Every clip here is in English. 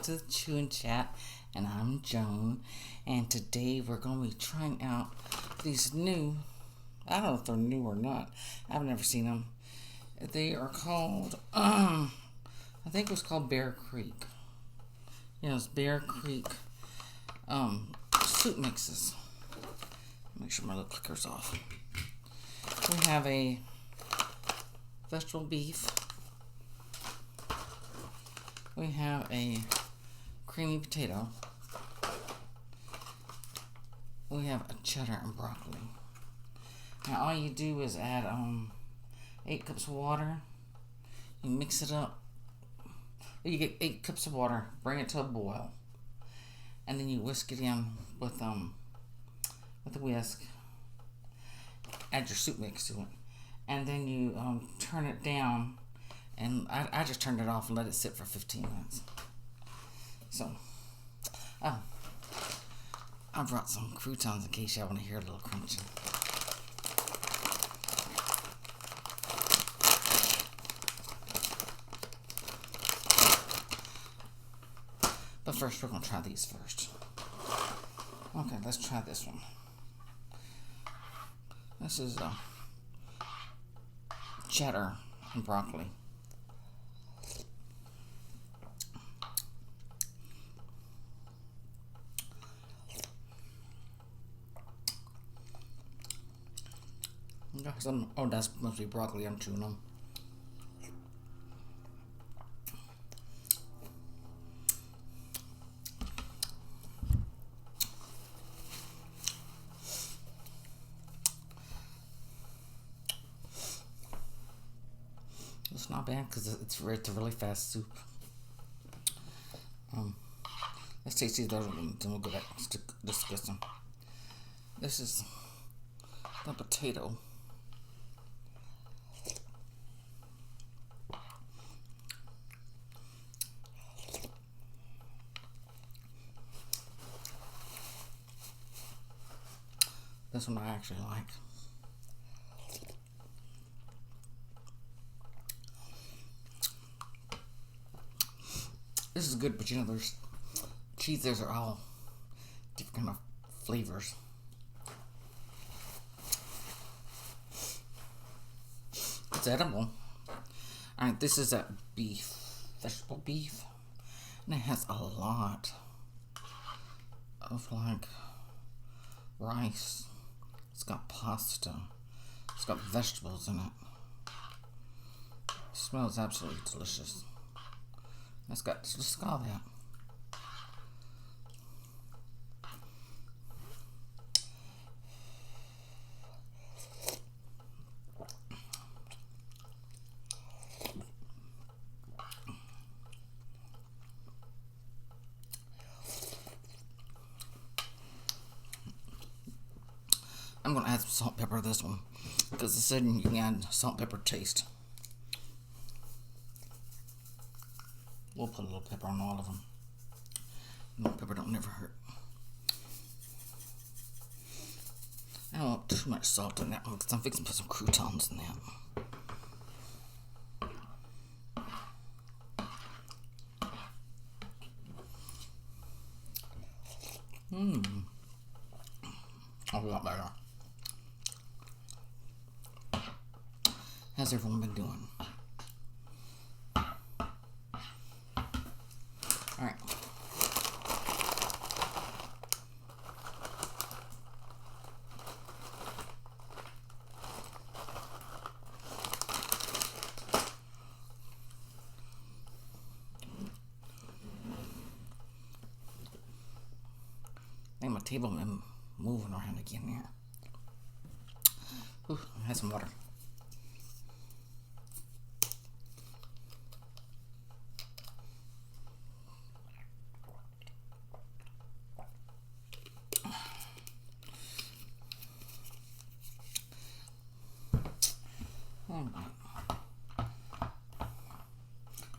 to Chew&Chat, and I'm Joan. And today we're going to be trying out these new, I don't know if they're new or not. I've never seen them. They are called, I think it was called Bear Creek. Yeah, it's Bear Creek soup mixes. Make sure my little clicker's off. We have a vegetable beef. We have a creamy potato. We have a cheddar and broccoli. Now all you do is add 8 cups of water. You mix it up. You get 8 cups of water, bring it to a boil, and then you whisk it in with a whisk. Add your soup mix to it, and then you turn it down. And I just turned it off and let it sit for 15 minutes. So, I brought some croutons in case y'all want to hear a little crunching. But first, we're going to try these first. Okay, let's try this one. This is cheddar and broccoli. Oh, that's must be broccoli. I'm chewing them. It's not bad because it's a really fast soup. Let's taste these other ones, then we'll go back to discuss them. This is the potato. This one I actually like. This is good, but you know, there's cheeses are all different kind of flavors. It's edible. Alright, this is that beef, vegetable beef, and it has a lot of like rice. It's got pasta. It's got vegetables in it. It smells absolutely delicious. It's got just all that. I'm going to add some salt, pepper to this one because it said you can add salt, pepper taste. We'll put a little pepper on all of them. No, pepper don't never hurt. I don't want too much salt in that one because I'm fixing to put some croutons in that. A lot better. How's everyone been doing? Alright. I think my table been moving around again here. Ooh, I had some water.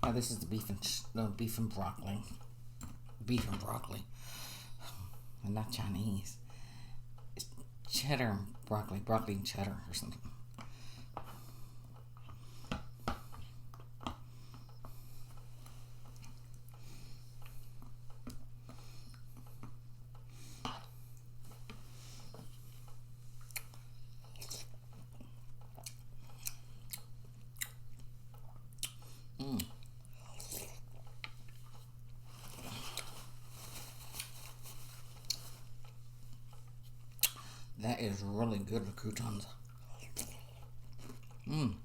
Now this is the beef and broccoli. Beef and broccoli. And not Chinese. It's cheddar and broccoli. Broccoli and cheddar or something. That is really good with croutons. Mmm.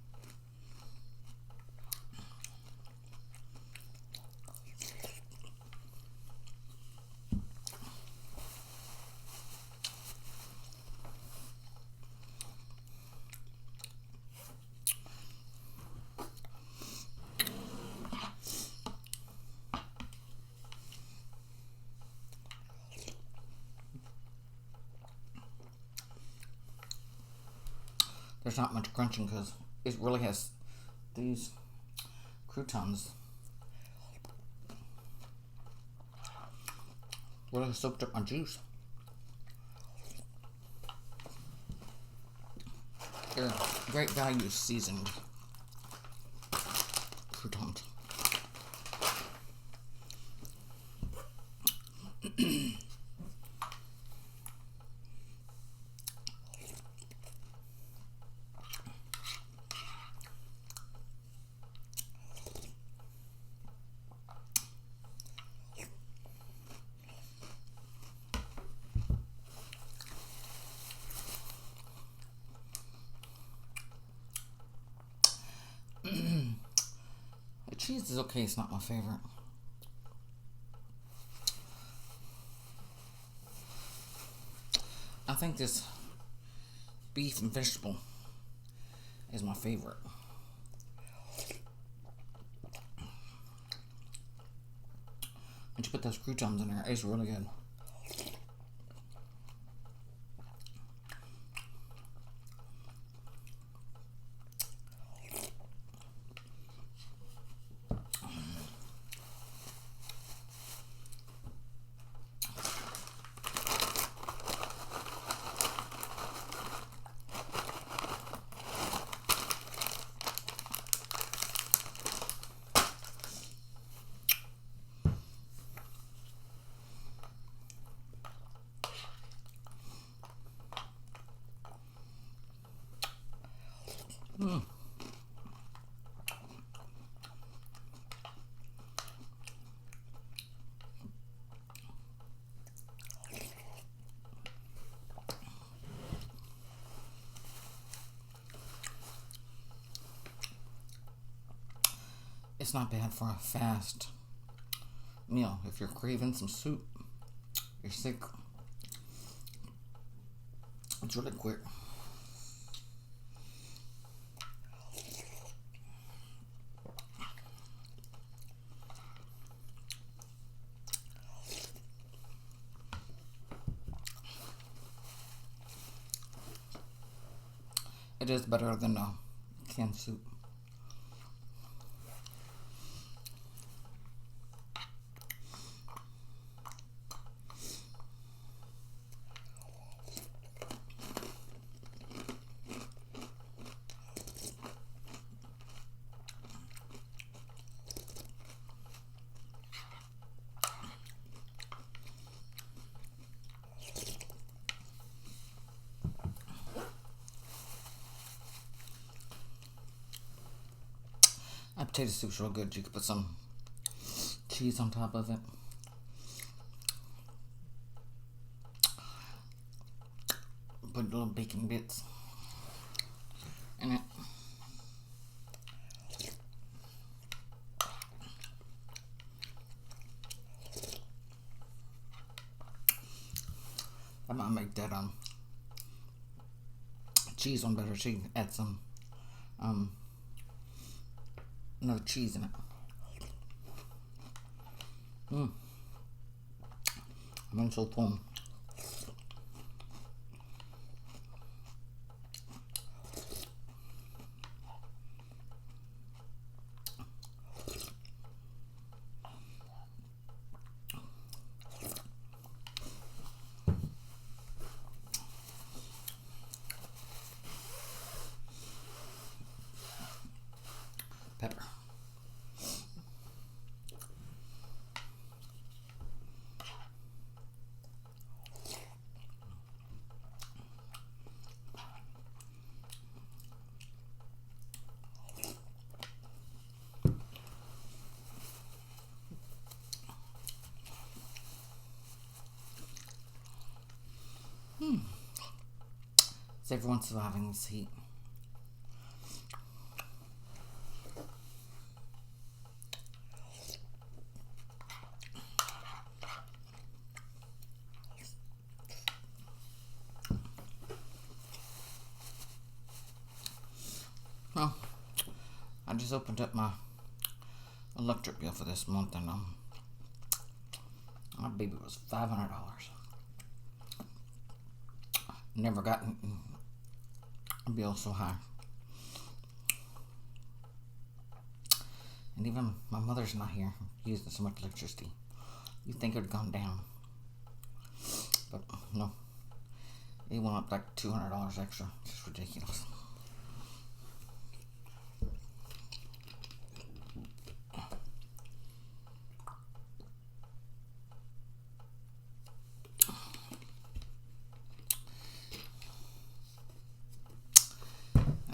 There's not much crunching because it really has these croutons really soaked up my juice. They're great value seasoned croutons. The cheese is okay, it's not my favorite. I think this beef and vegetable is my favorite. Once you put those croutons in there, it's really good. Mm. It's not bad for a fast meal. If you're craving some soup, you're sick, it's really quick. It is better than canned soup. That potato soup's real good. You could put some cheese on top of it. Put little bacon bits in it. I might make that cheese one better. She add some another cheese in it. I'm so full. Pepper. everyone's surviving this heat. Well, I just opened up my electric bill for this month, and my baby was $500. Never gotten a bill so high. And even my mother's not here using so much electricity. You'd think it would have gone down. But no. It went up like $200 extra. It's ridiculous.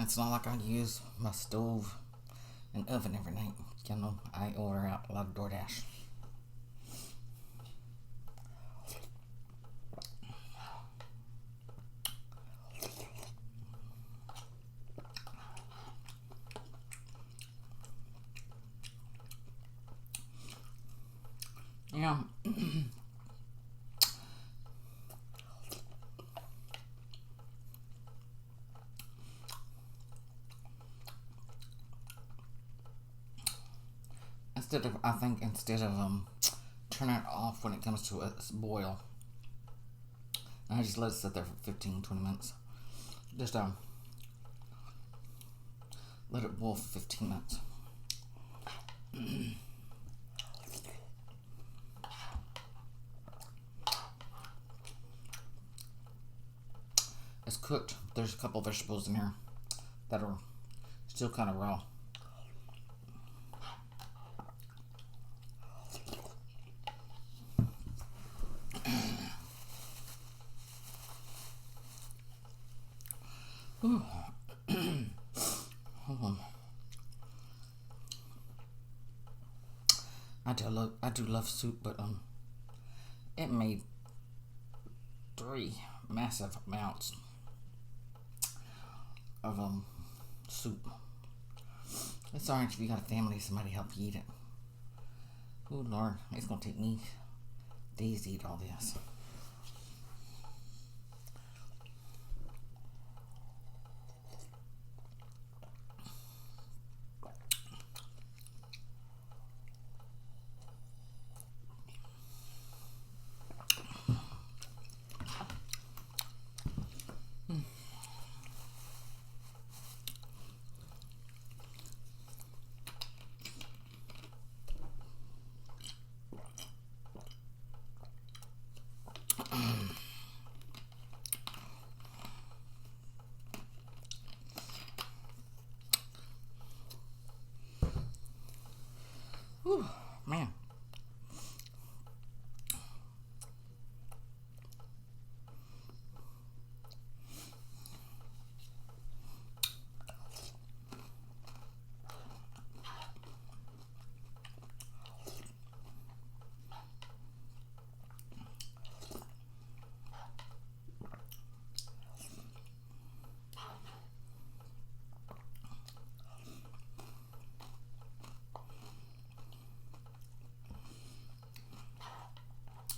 It's not like I use my stove and oven every night. You know, I order out a lot of DoorDash. Yeah. Instead of turning it off when it comes to a boil, I just let it sit there for 15-20 minutes. Just let it boil for 15 minutes. It's cooked. There's a couple vegetables in here that are still kind of raw. Hold on. I do love soup, but it made 3 massive amounts of soup. It's alright if you got a family, somebody help you eat it. Oh Lord, it's gonna take me days to eat all this. Whew, man.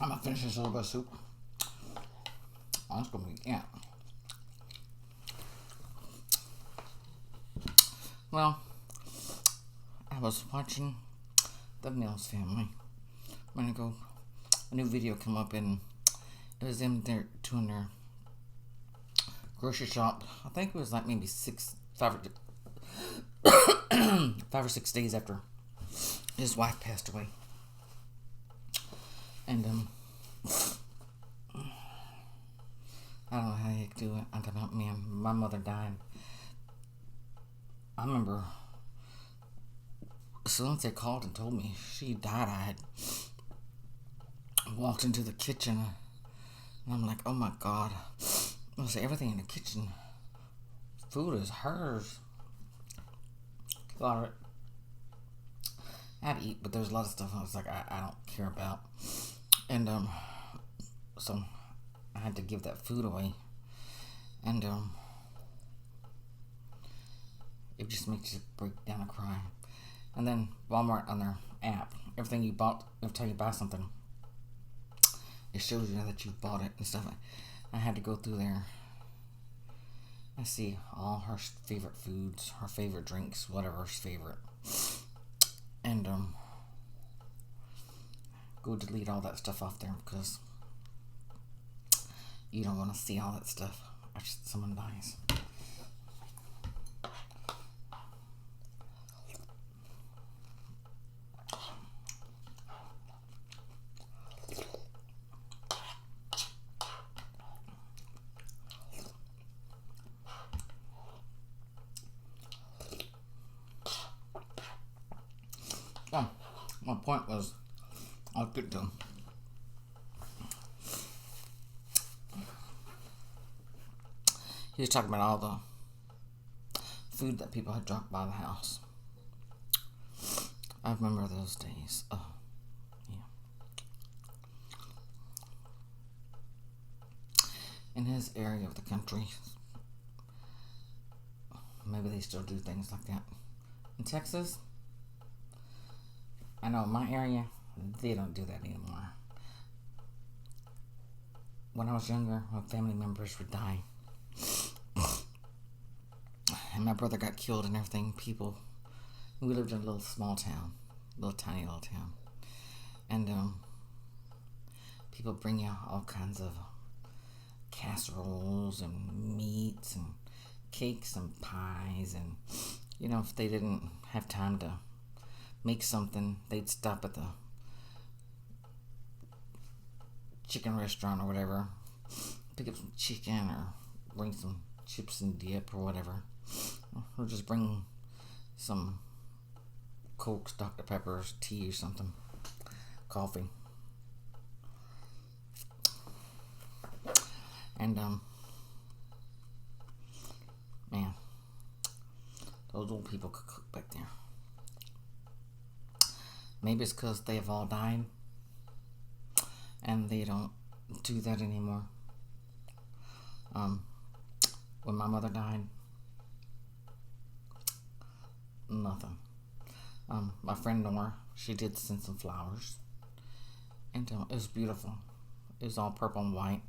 I'm gonna finish this little bit of soup. Oh, that's gonna be, yeah. Well, I was watching the Mills family. A minute ago, a new video came up, and it was them there doing their grocery shop. I think it was like maybe 5 or 6 days after his wife passed away. And I don't know how you do it. I don't, man, my mother died. I remember as soon as they called and told me she died, I had walked into the kitchen, and I'm like, oh my God. I was like, everything in the kitchen, food is hers. A lot of it I had to eat, but there's a lot of stuff I was like, I don't care about. And so I had to give that food away. And It just makes you break down and cry. And then Walmart on their app, everything you bought, every time you buy something, it shows you that you bought it and stuff. I had to go through there. I see all her favorite foods, her favorite drinks, whatever's favorite. And go delete all that stuff off there because you don't want to see all that stuff after someone dies. Oh, my point was, I was getting to. He was talking about all the food that people had dropped by the house. I remember those days. Oh, yeah. In his area of the country, maybe they still do things like that. In Texas, I know in my area, they don't do that anymore. When I was younger, my family members would die. And my brother got killed and everything. We lived in a little small town. Tiny little town. And people bring you all kinds of casseroles and meats and cakes and pies. And, if they didn't have time to make something, they'd stop at the chicken restaurant or whatever, pick up some chicken or bring some chips and dip or whatever, or just bring some Cokes, Dr. Peppers, tea or something, coffee. And man, those old people could cook back there. Maybe it's because they have all died and they don't do that anymore. When my mother died, nothing. My friend Nora, she did send some flowers, and it was beautiful. It was all purple and white,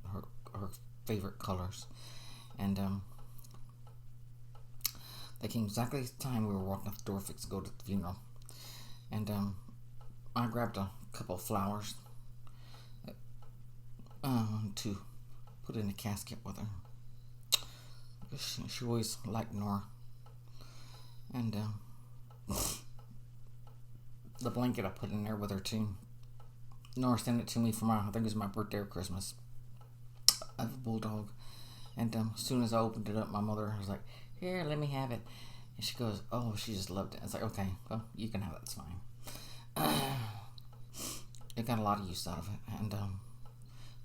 her favorite colors, and they came exactly the time we were walking out the door fixed to go to the funeral, and I grabbed a couple of flowers to put in a casket with her. She always liked Nora. And the blanket I put in there with her too. Nora sent it to me for I think it was my birthday or Christmas. I have a bulldog. And as soon as I opened it up, my mother was like, "Here, let me have it." And she goes, "Oh, she just loved it." I was like, "Okay, well, you can have it, it's fine." It got a lot of use out of it. And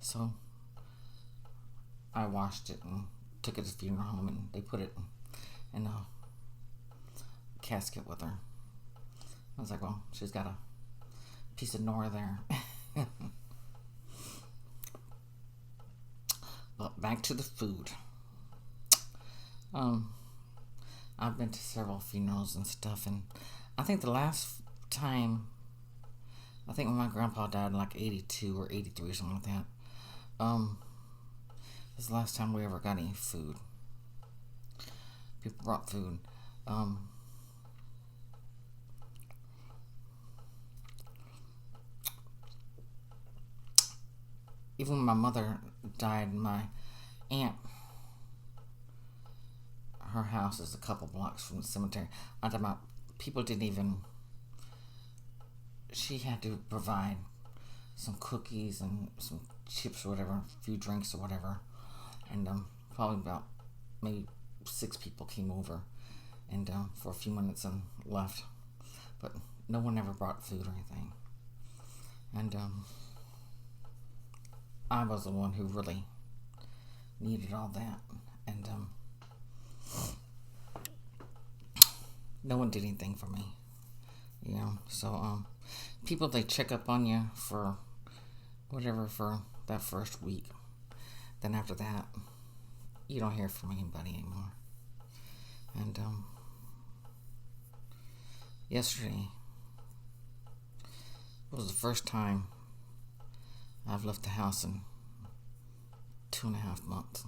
so I washed it and took it to the funeral home, and they put it in a casket with her. I was like, well, she's got a piece of Nora there. But back to the food. I've been to several funerals and stuff, and I think the last time, I think when my grandpa died in like 82 or 83 or something like that, this is the last time we ever got any food. People brought food. Even when my mother died, my aunt, her house is a couple blocks from the cemetery. I'm talking about people didn't even, she had to provide some cookies and some chips or whatever, a few drinks or whatever. And probably about maybe 6 people came over and for a few minutes and left. But no one ever brought food or anything. And I was the one who really needed all that. And no one did anything for me. So people, they check up on you for whatever for that first week. Then after that, you don't hear from anybody anymore. And Yesterday was the first time I've left the house in 2.5 months.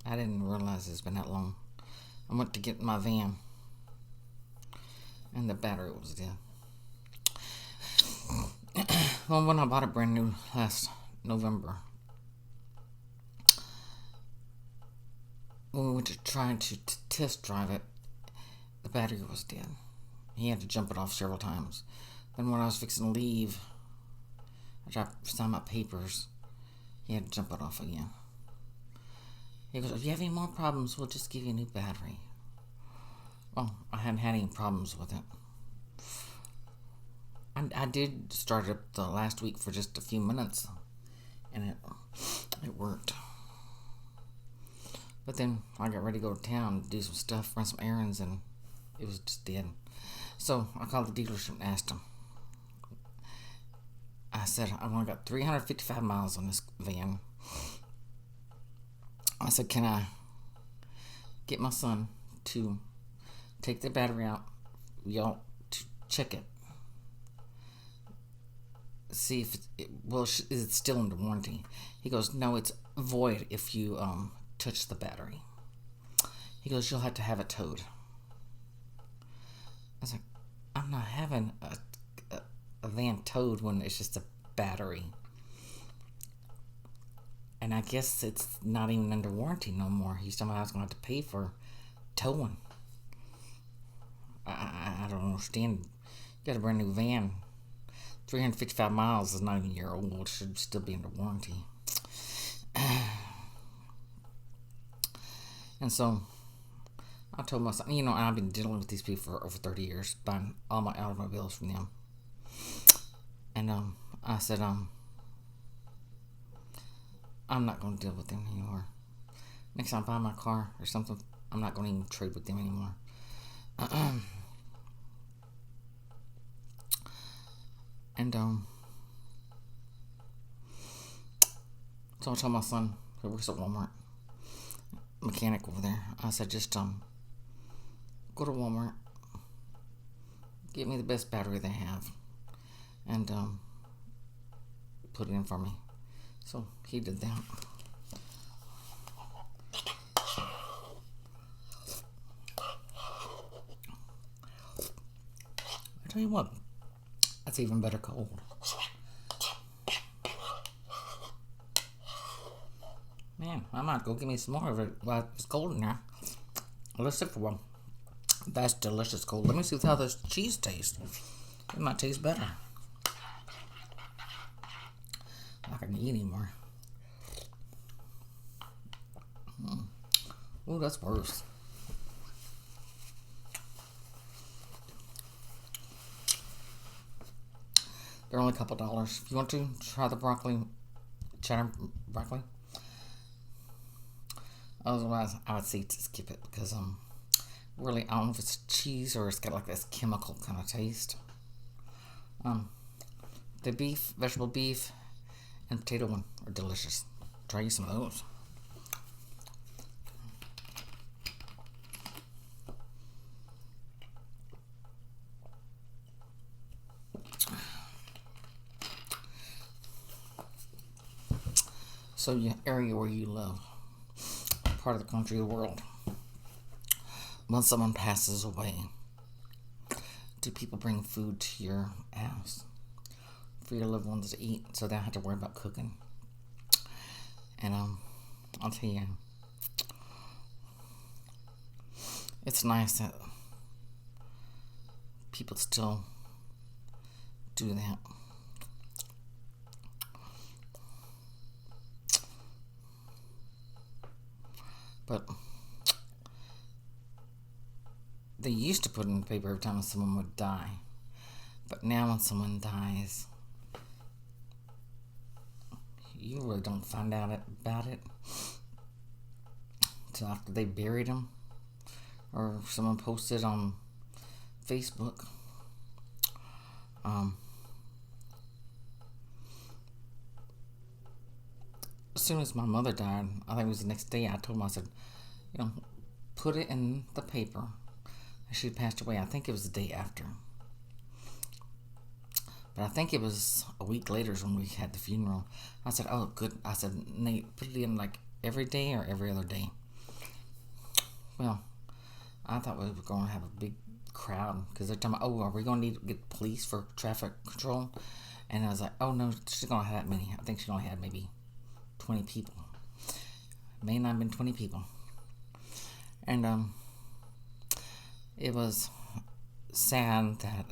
I didn't realize it's been that long. I went to get my van, and the battery was dead. Well, when I bought it brand new last November, when we went to try to test drive it, the battery was dead. He had to jump it off several times. Then when I was fixing to leave, after I signed my papers, he had to jump it off again. He goes, if you have any more problems, we'll just give you a new battery. Well, I hadn't had any problems with it. I did start it up the last week for just a few minutes, and it worked. But then I got ready to go to town, do some stuff, run some errands, and it was just dead. So I called the dealership and asked them. I said, I've only got 355 miles on this van. I said, can I get my son to take the battery out, y'all, to check it? See if is it still under warranty? He goes, no, it's void if you touch the battery. He goes, you'll have to have it towed. I was like, I'm not having a van towed when it's just a battery. And I guess it's not even under warranty no more. He's telling me I was going to have to pay for towing. I don't understand. You got a brand new van. 355 miles is not even a year old. It should still be under warranty. And so I told my son, I've been dealing with these people for over 30 years, buying all my automobiles from them. And I said, I'm not going to deal with them anymore. Next time I buy my car or something, I'm not going to even trade with them anymore. And so I told my son who works at Walmart, mechanic over there, I said, just go to Walmart, get me the best battery they have, and put it in for me. So he did that. I tell you what, that's even better cold. Man, I might go get me some more of it while it's cold in there. Let's sit for a while. That's delicious cold. Let me see how this cheese tastes. It might taste better. I can eat anymore. Oh, that's worse. They're only a couple dollars. If you want to try the cheddar broccoli. Otherwise, I would say to skip it because really, I don't know if it's cheese or it's got like this chemical kind of taste. The vegetable beef, and potato one are delicious. Try some of those. So your area where you live, part of the country, the world, when someone passes away, do people bring food to your house for your loved ones to eat so they don't have to worry about cooking? And I'll tell you, it's nice that people still do that. But they used to put in the paper every time someone would die. But now when someone dies, you really don't find out about it until after they buried them, or someone posted on Facebook. As soon as my mother died, I think it was the next day, I told them, I said, put it in the paper. She passed away. I think it was the day after. But I think it was a week later when we had the funeral. I said, oh, good. I said, Nate, put it in like every day or every other day. Well, I thought we were going to have a big crowd because they're talking about, oh, are we going to need to get police for traffic control? And I was like, oh, no, she's going to have that many. I think she only had maybe 20 people. It may not have been 20 people. And it was sad that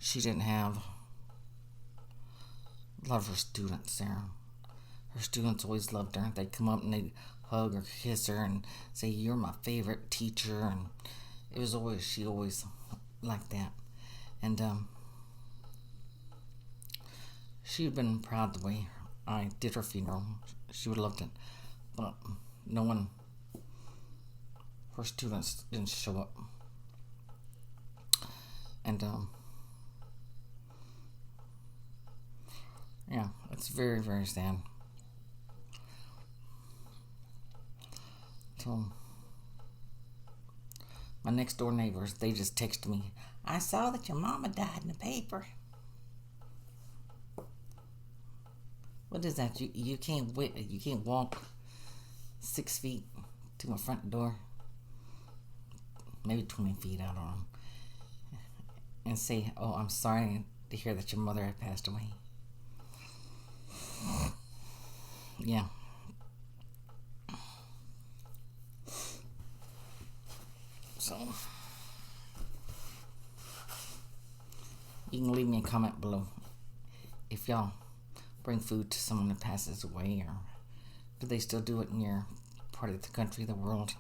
she didn't have a lot of her students there. Her students always loved her. They'd come up and they'd hug or kiss her and say, you're my favorite teacher. And it was always, she always liked that. And she'd been proud the way I did her funeral. She would have loved it. But no one, her students didn't show up. And yeah, it's very, very sad. So my next door neighbors, they just texted me, I saw that your mama died in the paper. What is that? You can't wait. You can't walk 6 feet to my front door. Maybe 20 feet, I don't know. And say, oh, I'm sorry to hear that your mother had passed away. Yeah. So, you can leave me a comment below if y'all bring food to someone that passes away, or do they still do it in your part of the country, the world?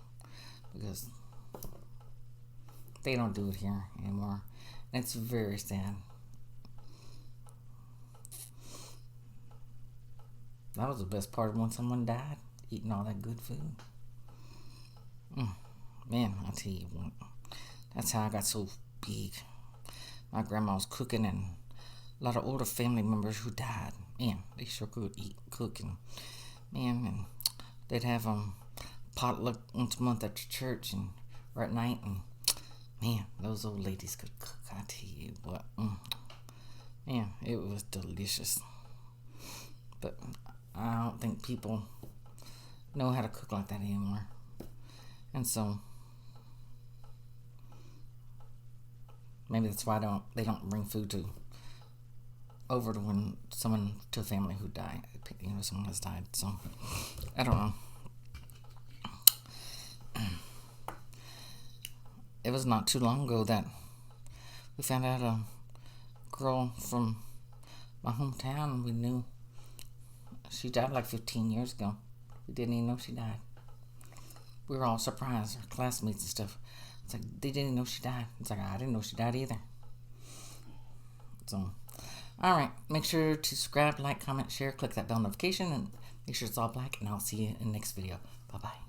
Because they don't do it here anymore. And it's very sad. That was the best part of when someone died, eating all that good food. Man, I tell you what, that's how I got so big. My grandma was cooking, and a lot of older family members who died, man, they sure could cook, and man, and they'd have potluck once a month after church and or at night, and man, those old ladies could cook. I tell you what, man, it was delicious. But I don't think people know how to cook like that anymore, and so maybe that's why they don't bring food over to when someone, to a family who died, someone has died. So I don't know. It was not too long ago that we found out a girl from my hometown. We knew she died like 15 years ago. We didn't even know she died. We were all surprised, our classmates and stuff. It's like, they didn't know she died. It's like, I didn't know she died either. So, alright. Make sure to subscribe, like, comment, share, click that bell notification, and make sure it's all black, and I'll see you in the next video. Bye-bye.